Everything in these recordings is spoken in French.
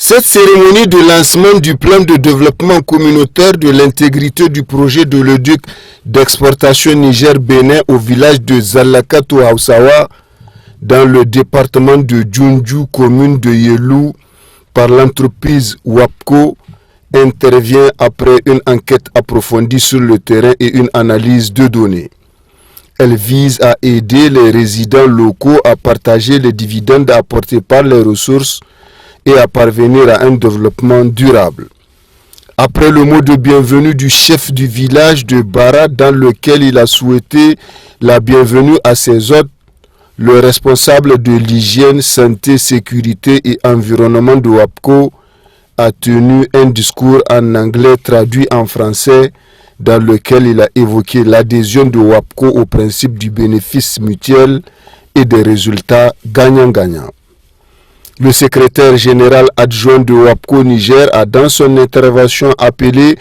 Cette cérémonie de lancement du plan de développement communautaire de l'intégrité du projet de l'ODUC d'exportation Niger-Bénin au village de Zalakato Hausawa, dans le département de Djoundjou, commune de Yelou, par l'entreprise WAPCO, intervient après une enquête approfondie sur le terrain et une analyse de données. Elle vise à aider les résidents locaux à partager les dividendes apportés par les ressources et à parvenir à un développement durable. Après le mot de bienvenue du chef du village de Bara, dans lequel il a souhaité la bienvenue à ses hôtes, le responsable de l'hygiène, santé, sécurité et environnement de WAPCO a tenu un discours en anglais traduit en français dans lequel il a évoqué l'adhésion de WAPCO au principe du bénéfice mutuel et des résultats gagnant-gagnant. Le secrétaire général adjoint de WAPCO Niger a dans son intervention appelé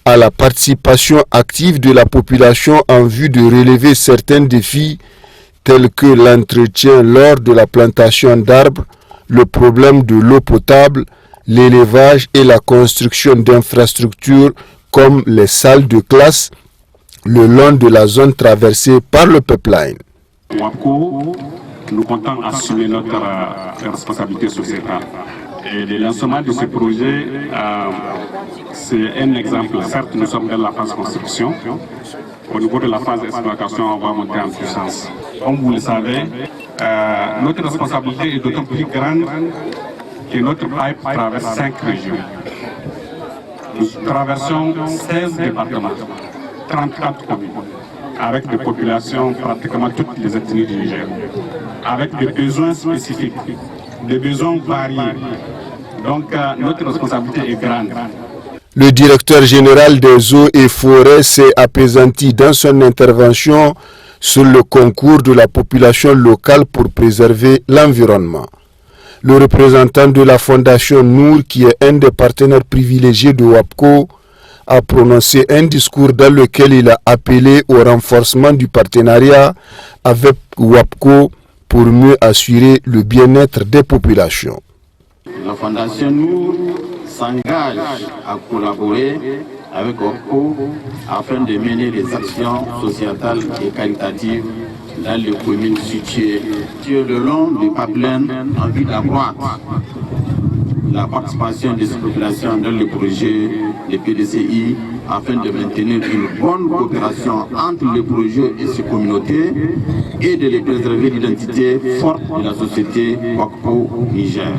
à la participation active de la population en vue de relever certains défis tels que l'entretien lors de la plantation d'arbres, le problème de l'eau potable, l'élevage et la construction d'infrastructures comme les salles de classe le long de la zone traversée par le pipeline. WAPCO, nous comptons assumer notre responsabilité sociétale. Et le lancement de ce projet, c'est un exemple. Certes, nous sommes dans la phase construction. Au niveau de la phase d'exploitation, on va monter en puissance. Comme vous le savez, notre responsabilité est d'autant plus grande que notre pipe traverse 5 régions. Nous traversons 16 départements, 34 communes, avec des populations pratiquement toutes les ethnies du Niger, avec des besoins spécifiques, des besoins variés. Donc notre responsabilité est grande. Le directeur général des eaux et forêts s'est apaisanti dans son intervention sur le concours de la population locale pour préserver l'environnement. Le représentant de la fondation Nour, qui est un des partenaires privilégiés de WAPCO, a prononcé un discours dans lequel il a appelé au renforcement du partenariat avec WAPCO pour mieux assurer le bien-être des populations. La fondation Nour s'engage à collaborer avec WAPCO afin de mener des actions sociétales et caritatives dans les communes situées le long du pipeline en vue d'accroître la participation des populations dans le projet des PDCI afin de maintenir une bonne coopération entre les projets et ces communautés et de les préserver l'identité forte de la société WAPCO Niger.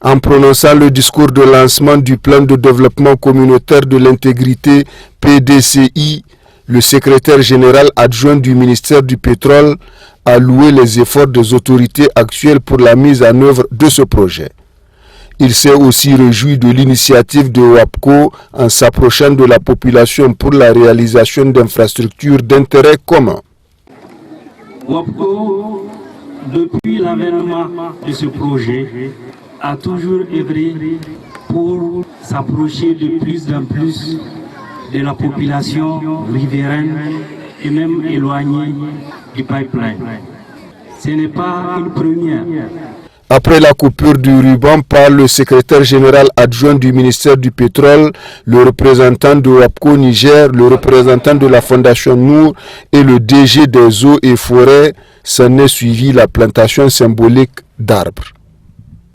En prononçant le discours de lancement du plan de développement communautaire de l'intégrité PDCI, le secrétaire général adjoint du ministère du Pétrole a loué les efforts des autorités actuelles pour la mise en œuvre de ce projet. Il s'est aussi réjoui de l'initiative de WAPCO en s'approchant de la population pour la réalisation d'infrastructures d'intérêt commun. WAPCO, depuis l'avènement de ce projet, a toujours œuvré pour s'approcher de plus en plus de la population riveraine et même éloignée du pipeline. Ce n'est pas une première. Après la coupure du ruban par le secrétaire général adjoint du ministère du Pétrole, le représentant de WAPCO Niger, le représentant de la fondation Nour et le DG des eaux et forêts, s'en est suivi la plantation symbolique d'arbres.